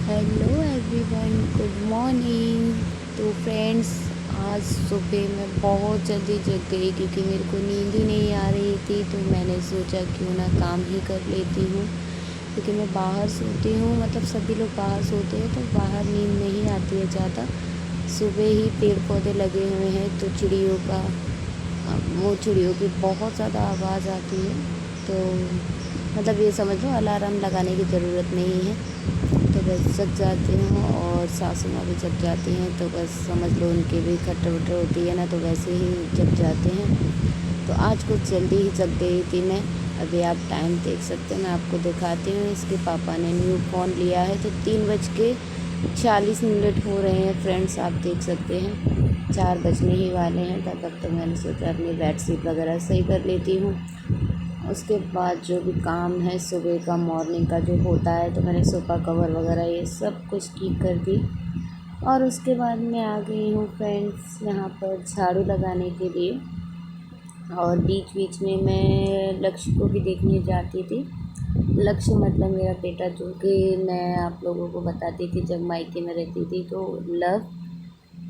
Hello everyone, good morning. तो friends, आज सुबह मैं बहुत जल्दी जग गई क्योंकि मेरे को नींद ही नहीं आ रही थी। तो मैंने सोचा क्यों ना काम ही कर लेती हूँ, क्योंकि मैं बाहर सोती हूँ। मतलब सभी लोग बाहर सोते हैं तो बाहर नींद नहीं आती है ज़्यादा। सुबह ही पेड़ पौधे लगे हुए हैं तो चिड़ियों का वो चिड़ियों की बहुत ज़्यादा आवाज़ आती है। तो मतलब ये समझ लो अलार्म लगाने की ज़रूरत नहीं है। तो बस जग जाती हूँ और सासू माँ भी जग जाती हैं, तो बस समझ लो उनकी भी खट्टर वटर होती है ना, तो वैसे ही जग जाते हैं। तो आज कुछ जल्दी ही जग गई थी मैं। अभी आप टाइम देख सकते हैं, मैं आपको दिखाती हूँ। इसके पापा ने न्यू फ़ोन लिया है तो 3:40 हो रहे हैं फ्रेंड्स, आप देख सकते हैं 4 बजने ही वाले हैं। तब तक तो मैंने सोचा अपनी बेडशीट वगैरह सही कर लेती हूँ। उसके बाद जो भी काम है सुबह का, मॉर्निंग का जो होता है, तो मैंने सोफ़ा कवर वगैरह ये सब कुछ ठीक कर दी। और उसके बाद मैं आ गई हूँ फ्रेंड्स यहाँ पर झाड़ू लगाने के लिए। और बीच बीच में मैं लक्ष्य को भी देखने जाती थी। लक्ष्य मतलब मेरा बेटा, जो कि मैं आप लोगों को बताती थी जब मायके में रहती थी, तो लव।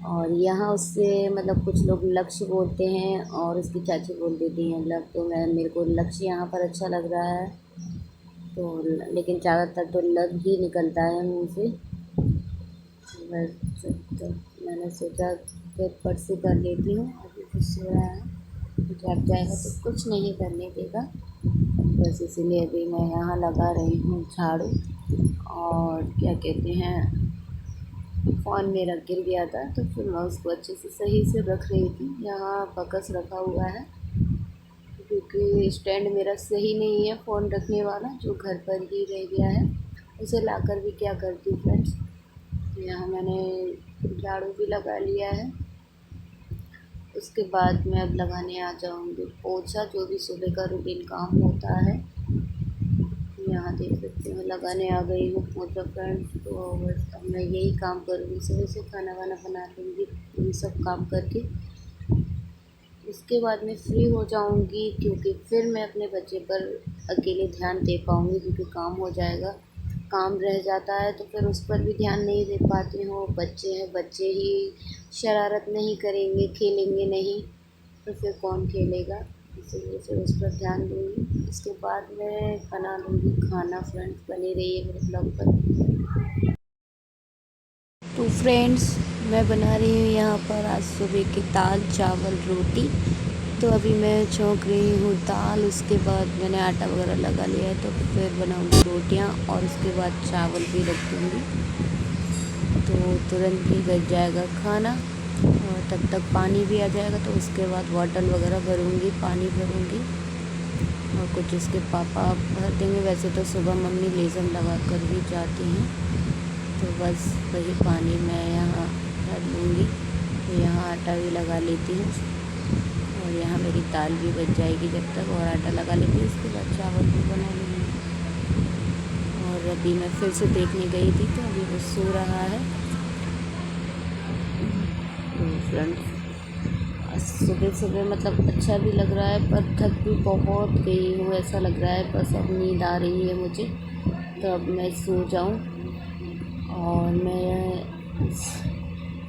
और यहाँ उससे मतलब कुछ लोग लक्ष्य बोलते हैं और उसकी चाची बोल देती हैं लव। तो मैं मेरे को लक्ष्य यहाँ पर अच्छा लग रहा है, तो लेकिन ज़्यादातर तो लव ही निकलता है मुँह से। बस तो मैंने सोचा कि फट से कर लेती हूँ। अभी तो सो रहा है, जब जाएगा तो कुछ नहीं करने देगा। बस इसीलिए अभी मैं यहाँ लगा रही हूँ झाड़ू। और क्या कहते हैं, फ़ोन मेरा गिर गया था तो फिर मैं उसको अच्छे से सही से रख रही थी। यहाँ बकस रखा हुआ है क्योंकि स्टैंड मेरा सही नहीं है फ़ोन रखने वाला, जो घर पर ही रह गया है। उसे लाकर भी क्या करती फ्रेंड्स। तो यहाँ मैंने झाड़ू भी लगा लिया है। उसके बाद मैं अब लगाने आ जाऊँगी पोछा, जो भी सुबह का रूटीन काम होता है। यहाँ देख सकते हो लगाने आ गई हूँ पोछा फ्रेंड्स। तो बस अब मैं यही काम करूँगी, सुबह से खाना वाना बना लूँगी, ये सब काम करके उसके बाद मैं फ्री हो जाऊँगी, क्योंकि फिर मैं अपने बच्चे पर अकेले ध्यान दे पाऊँगी, क्योंकि काम हो जाएगा। काम रह जाता है तो फिर उस पर भी ध्यान नहीं दे पाती हूँ। बच्चे हैं, बच्चे ही शरारत नहीं करेंगे, खेलेंगे नहीं, तो फिर कौन खेलेगा। इसीलिए फिर उस पर ध्यान दूँगी। इसके बाद मैं बना लूँगी खाना फ्रेंड्स, बने रहिए मेरे ब्लॉग पर। तो फ्रेंड्स, मैं बना रही हूँ यहाँ पर आज सुबह की दाल चावल रोटी। तो अभी मैं छौंक रही हूँ दाल, उसके बाद मैंने आटा वगैरह लगा लिया है, तो फिर बनाऊँगी रोटियाँ और उसके बाद चावल भी रख दूँगी। तो तुरंत ही बच जाएगा खाना और तब तक पानी भी आ जाएगा। तो उसके बाद बॉटल वगैरह भरूँगी, पानी भरूँगी और कुछ इसके पापा भर देंगे। वैसे तो सुबह मम्मी लेज़म लगा कर भी जाती हैं, तो बस वही पानी मैं यहाँ भर लूँगी। तो यहाँ आटा भी लगा लेती हूँ और यहाँ मेरी दाल भी बच जाएगी जब तक, और आटा लगा लेती हूँ। उसके बाद चावल भी बना लूँगी। और अभी मैं फिर से देखने गई थी तो अभी वो सो रहा है। तो फ्रेंड्स, सुबह सुबह मतलब अच्छा भी लग रहा है पर थक भी बहुत गई हूँ ऐसा लग रहा है। बस अब नींद आ रही है मुझे, तो अब मैं सो जाऊँ। और मैं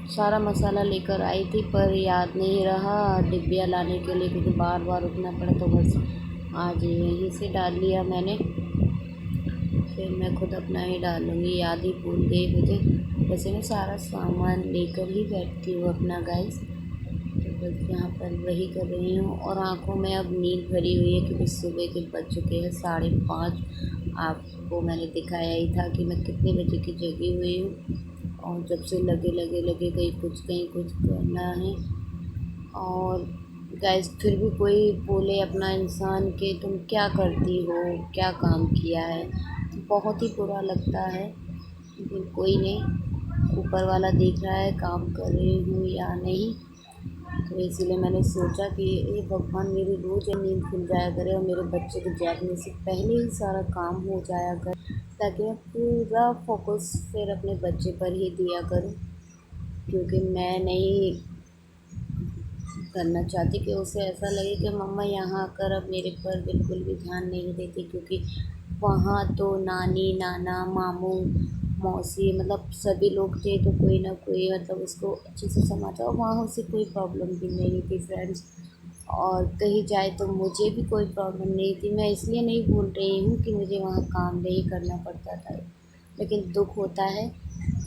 सारा मसाला लेकर आई थी पर याद नहीं रहा डिब्बियाँ लाने के लिए, क्योंकि बार बार उठना पड़ा। तो बस आज यहीं से डाल लिया मैंने, फिर मैं खुद अपना ही डाल लूँगी, याद ही भूल गई मुझे। वैसे मैं सारा सामान लेकर ही बैठती हूँ अपना गाइस। तो बस यहाँ पर वही कर रही हूँ और आँखों में अब नींद भरी हुई है, क्योंकि सुबह के बज चुके हैं 5:30। आपको मैंने दिखाया ही था कि मैं कितने बजे की जगी हुई हूँ, और जब से लगे कहीं कुछ करना है। और गाइस, फिर भी कोई बोले अपना इंसान के तुम क्या करती हो, क्या काम किया है, तो बहुत ही बुरा लगता है। लेकिन कोई नहीं, ऊपर वाला देख रहा है काम कर रही हूँ या नहीं। तो इसीलिए मैंने सोचा कि ये भगवान, मेरी रोज़ नींद खुल जाया करे और मेरे बच्चे के जागने से पहले ही सारा काम हो जाया करे, ताकि मैं पूरा फोकस फिर अपने बच्चे पर ही दिया करूँ। क्योंकि मैं नहीं करना चाहती कि उसे ऐसा लगे कि मम्मा यहाँ आकर अब मेरे पर बिल्कुल भी ध्यान नहीं देती, क्योंकि वहाँ तो नानी नाना मामू मौसी मतलब सभी लोग थे, तो कोई ना कोई मतलब उसको अच्छे से संभालता, और वहाँ उसे कोई प्रॉब्लम भी नहीं थी फ्रेंड्स। और कहीं जाए तो मुझे भी कोई प्रॉब्लम नहीं थी। मैं इसलिए नहीं बोल रही हूँ कि मुझे वहाँ काम नहीं करना पड़ता था, लेकिन दुःख होता है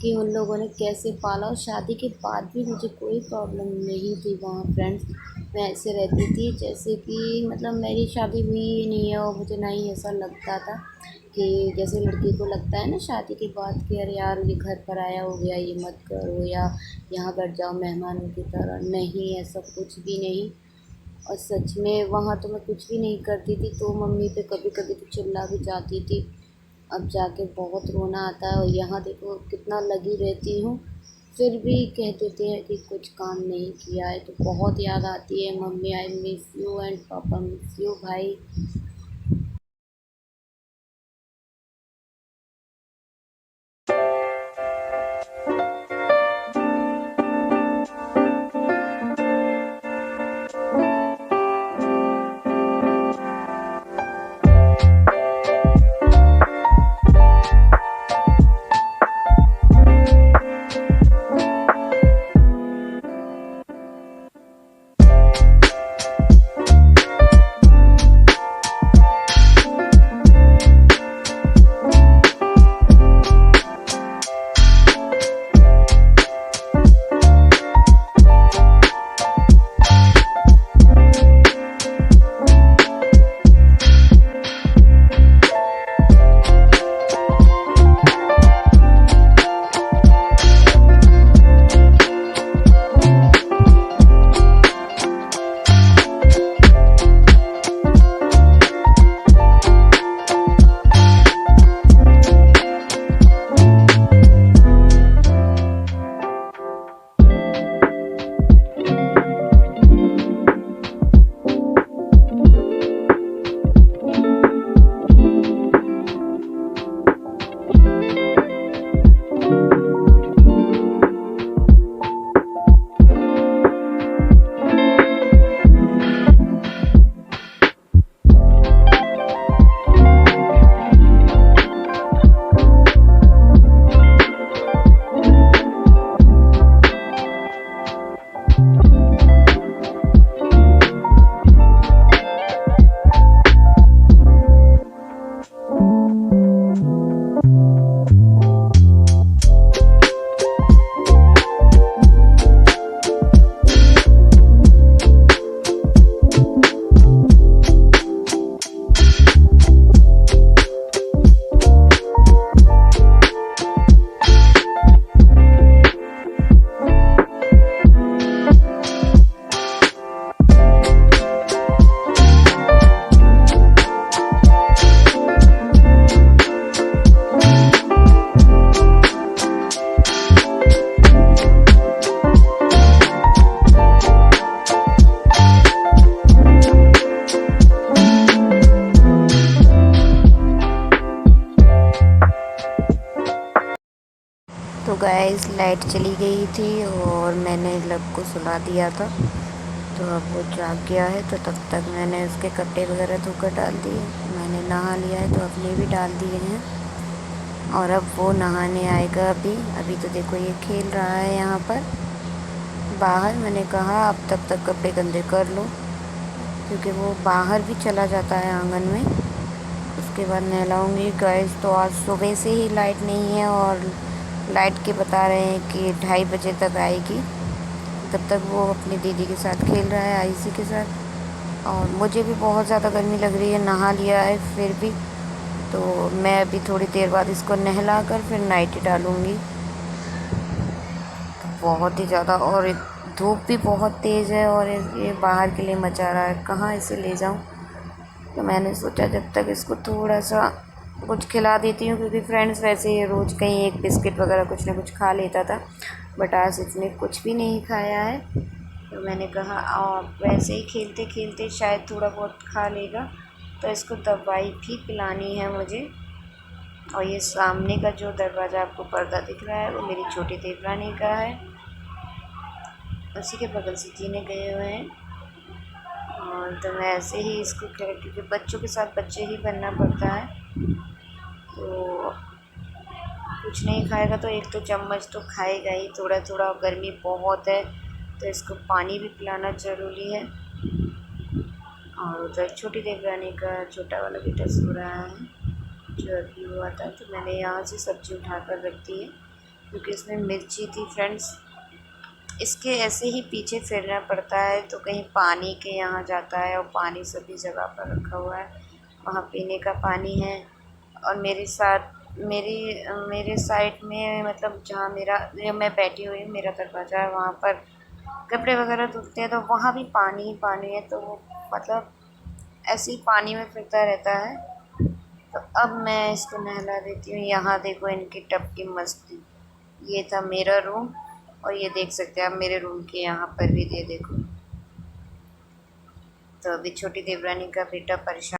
कि उन लोगों ने कैसे पाला, और शादी के बाद भी मुझे कोई प्रॉब्लम नहीं थी वहाँ फ्रेंड्स। मैं ऐसे रहती थी जैसे कि मतलब मेरी शादी हुई ही नहीं है, और मुझे ना ही ऐसा लगता था कि जैसे लड़की को लगता है ना शादी के बाद कि अरे यार ये घर पर आया हो गया, ये मत करो, या यहाँ बैठ जाओ मेहमानों की तरह। नहीं, ऐसा कुछ भी नहीं। और सच में वहाँ तो मैं कुछ भी नहीं करती थी तो मम्मी पे कभी कभी तो चिल्ला भी जाती थी। अब जाके बहुत रोना आता है, और यहाँ देखो कितना लगी रहती हूँ, फिर भी कह देते हैं कि कुछ काम नहीं किया है। तो बहुत याद आती है mummy, I miss you and पापा मिस यू भाई। तो गाइस लाइट चली गई थी और मैंने लब को सुला दिया था, तो अब वो जाग गया है। तो तब तक मैंने उसके कपड़े वगैरह धोकर डाल दिए, मैंने नहा लिया है, तो अपने भी डाल दिए हैं। और अब वो नहाने आएगा अभी। अभी तो देखो ये खेल रहा है यहाँ पर बाहर। मैंने कहा अब तब तक कपड़े गंदे कर लो, क्योंकि वो बाहर भी चला जाता है आंगन में। उसके बाद नहलाऊँगी गाइस। तो आज सुबह से ही लाइट नहीं है, और लाइट के बता रहे हैं कि 2:30 बजे तक आएगी। तब तक वो अपनी दीदी के साथ खेल रहा है, आयशी के साथ। और मुझे भी बहुत ज़्यादा गर्मी लग रही है, नहा लिया है फिर भी। तो मैं अभी थोड़ी देर बाद इसको नहला कर फिर नाइटी डालूँगी। बहुत ही ज़्यादा, और धूप भी बहुत तेज़ है, और ये बाहर के लिए मचा रहा है, कहाँ इसे ले जाऊँ। तो मैंने सोचा जब तक इसको थोड़ा सा कुछ खिला देती हूँ, क्योंकि फ्रेंड्स वैसे ही रोज़ कहीं एक बिस्किट वगैरह कुछ ना कुछ खा लेता था, बट आज इसने कुछ भी नहीं खाया है। तो मैंने कहा आप वैसे ही खेलते खेलते शायद थोड़ा बहुत खा लेगा, तो इसको दवाई भी पिलानी है मुझे। और ये सामने का जो दरवाज़ा आपको पर्दा दिख रहा है वो मेरी छोटी देवरानी का है, उसी के बगल से जीने गए हुए हैं। और तो मैं ऐसे ही इसको क्योंकि बच्चों के साथ बच्चे ही बनना पड़ता है, तो कुछ नहीं खाएगा तो एक तो चम्मच तो खाएगा ही थोड़ा थोड़ा। गर्मी बहुत है तो इसको पानी भी पिलाना ज़रूरी है। और उधर छोटी देवरानी का छोटा वाला बेटा सो रहा है जो अभी हुआ था, तो मैंने यहाँ से सब्ज़ी उठा कर रख दी है क्योंकि इसमें मिर्ची थी फ्रेंड्स। इसके ऐसे ही पीछे फिरना पड़ता है तो कहीं पानी के यहाँ जाता है और पानी सभी जगह पर रखा हुआ है। वहाँ पीने का पानी है और मेरे साइड में मतलब जहाँ मैं बैठी हुई हूँ, मेरा दरवाज़ा है, वहाँ पर कपड़े वगैरह धुलते हैं तो वहाँ भी पानी ही पानी है। तो वो मतलब ऐसे ही पानी में फिरता रहता है। तो अब मैं इसको नहला देती हूँ। यहाँ देखो इनकी टब की मस्ती। ये था मेरा रूम और ये देख सकते हैं आप मेरे रूम के यहाँ पर भी ये देखो। तो अभी छोटी देवरानी का बेटा परेशान